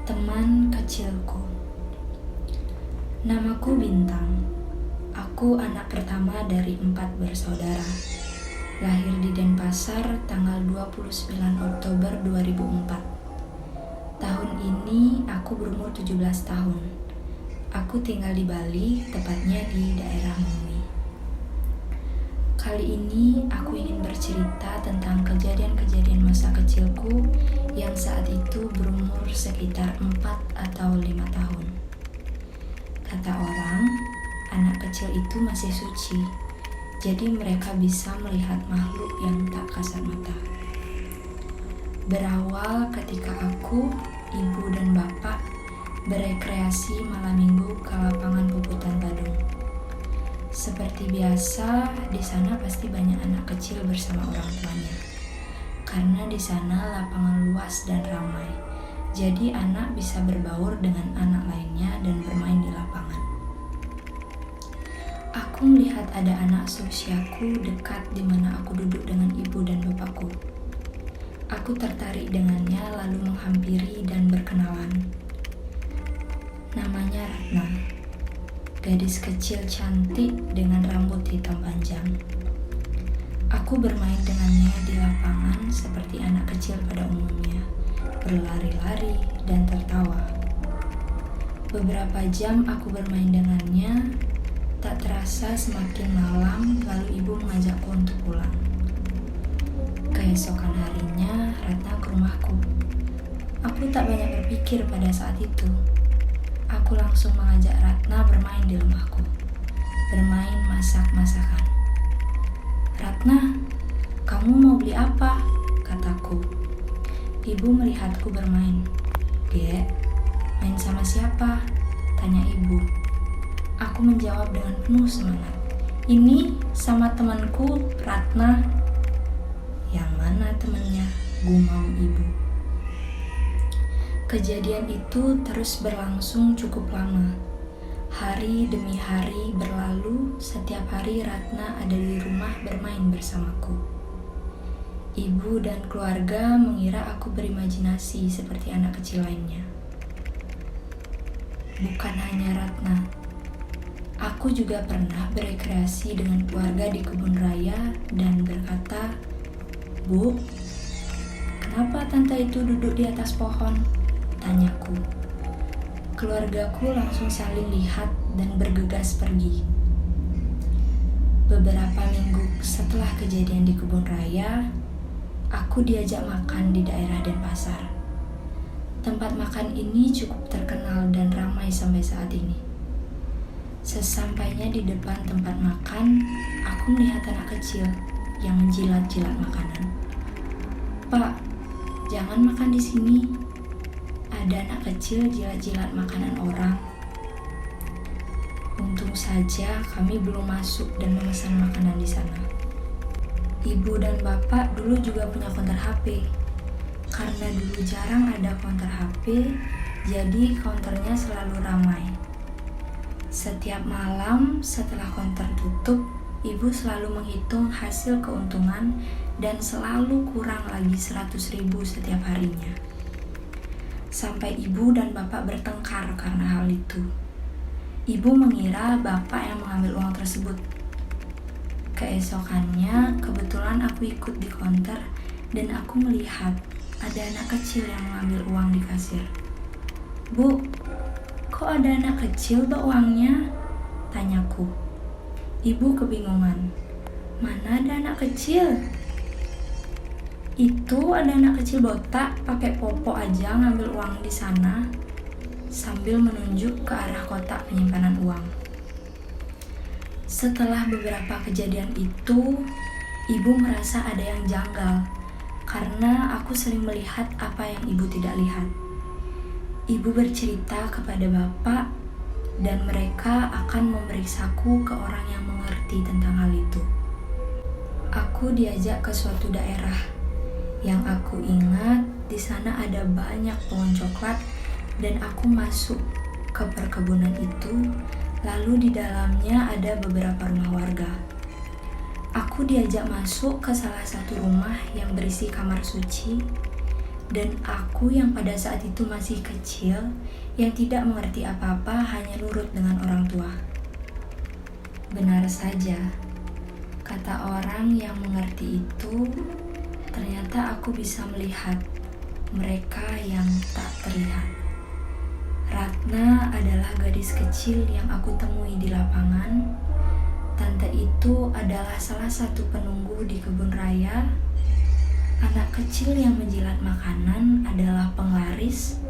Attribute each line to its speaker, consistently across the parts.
Speaker 1: Teman kecilku. Namaku Bintang. Aku anak pertama dari 4 bersaudara. Lahir di Denpasar tanggal 29 Oktober 2004. Tahun ini aku berumur 17 tahun. Aku tinggal di Bali, tepatnya di daerah Mui. Kali ini aku ingin bercerita tentang kejadian-kejadian masa kecilku yang saat itu berumur sekitar 4 atau 5 tahun. Kata orang, anak kecil itu masih suci, jadi mereka bisa melihat makhluk yang tak kasat mata. Berawal ketika aku, ibu dan bapak berekreasi malam minggu ke lapangan Puputan Badung. Seperti biasa, di sana pasti banyak anak kecil bersama orang tuanya. Karena di sana lapangan luas dan ramai, jadi anak bisa berbaur dengan anak lainnya dan bermain di lapangan. Aku melihat ada anak seusiaku dekat di mana aku duduk dengan ibu dan bapakku. Aku tertarik dengannya lalu menghampiri dan berkenalan. Namanya Ratna. Gadis kecil cantik dengan rambut hitam panjang. Aku bermain dengannya di lapangan seperti anak kecil pada umumnya, berlari-lari dan tertawa. Beberapa jam aku bermain dengannya, tak terasa semakin malam lalu ibu mengajakku untuk pulang. Keesokan harinya, Ratna ke rumahku. Aku tak banyak berpikir pada saat itu. Aku langsung mengajak Ratna bermain di rumahku. Bermain masak-masakan. "Ratna, kamu mau beli apa?" kataku. Ibu melihatku bermain. "Dek, main sama siapa?" tanya ibu. Aku menjawab dengan penuh semangat. "Ini sama temanku, Ratna." "Yang mana temannya?" gumam ibu. Kejadian itu terus berlangsung cukup lama. Hari demi hari berlalu, setiap hari Ratna ada di rumah bermain bersamaku. Ibu dan keluarga mengira aku berimajinasi seperti anak kecil lainnya. Bukan hanya Ratna, aku juga pernah berekreasi dengan keluarga di kebun raya dan berkata, "Bu, kenapa tante itu duduk di atas pohon?" tanyaku. Keluargaku langsung saling lihat dan bergegas pergi. Beberapa minggu setelah kejadian di kebun raya, aku diajak makan di daerah Denpasar. Tempat makan ini cukup terkenal dan ramai sampai saat ini. Sesampainya di depan tempat makan, aku melihat anak kecil yang menjilat-jilat makanan. "Pak, jangan makan di sini. Ada anak kecil jilat-jilat makanan orang." Untung saja kami belum masuk dan memesan makanan di sana. Ibu dan bapak dulu juga punya konter HP. Karena dulu jarang ada konter HP, jadi konternya selalu ramai. Setiap malam setelah konter tutup, ibu selalu menghitung hasil keuntungan dan selalu kurang lagi 100.000 setiap harinya. Sampai ibu dan bapak bertengkar karena hal itu. Ibu mengira bapak yang mengambil uang tersebut. Keesokannya, kebetulan aku ikut di konter dan aku melihat ada anak kecil yang mengambil uang di kasir. "Bu, kok ada anak kecil bawa uangnya?" tanyaku. Ibu kebingungan. "Mana ada anak kecil? Itu ada anak kecil botak pakai popo aja ngambil uang di sana," sambil menunjuk ke arah kotak penyimpanan uang. Setelah beberapa kejadian itu, ibu merasa ada yang janggal karena aku sering melihat apa yang ibu tidak lihat. Ibu bercerita kepada bapak dan mereka akan memeriksaku ke orang yang mengerti tentang hal itu. Aku diajak ke suatu daerah. Yang aku ingat, di sana ada banyak pohon coklat dan aku masuk ke perkebunan itu, lalu di dalamnya ada beberapa rumah warga. Aku diajak masuk ke salah satu rumah yang berisi kamar suci Dan aku yang pada saat itu masih kecil, yang tidak mengerti apa-apa, hanya nurut dengan orang tua. Benar saja, kata orang yang mengerti itu, ternyata aku bisa melihat mereka yang tak terlihat. Ratna adalah gadis kecil yang aku temui di lapangan. Tante itu adalah salah satu penunggu di kebun raya. Anak kecil yang menjilat makanan adalah penglaris,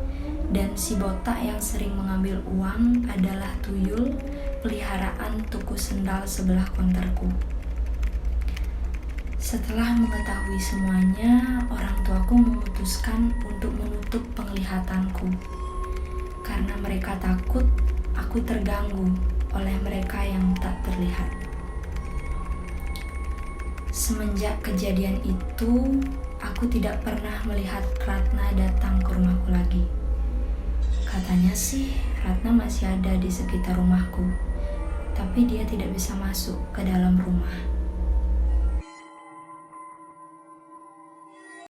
Speaker 1: dan si botak yang sering mengambil uang adalah tuyul peliharaan tuku sendal sebelah konterku. Setelah mengetahui semuanya, orang tuaku memutuskan untuk menutup penglihatanku. Karena mereka takut aku terganggu oleh mereka yang tak terlihat. Semenjak kejadian itu, aku tidak pernah melihat Ratna datang ke rumahku lagi. Katanya sih, Ratna masih ada di sekitar rumahku, tapi dia tidak bisa masuk ke dalam rumah.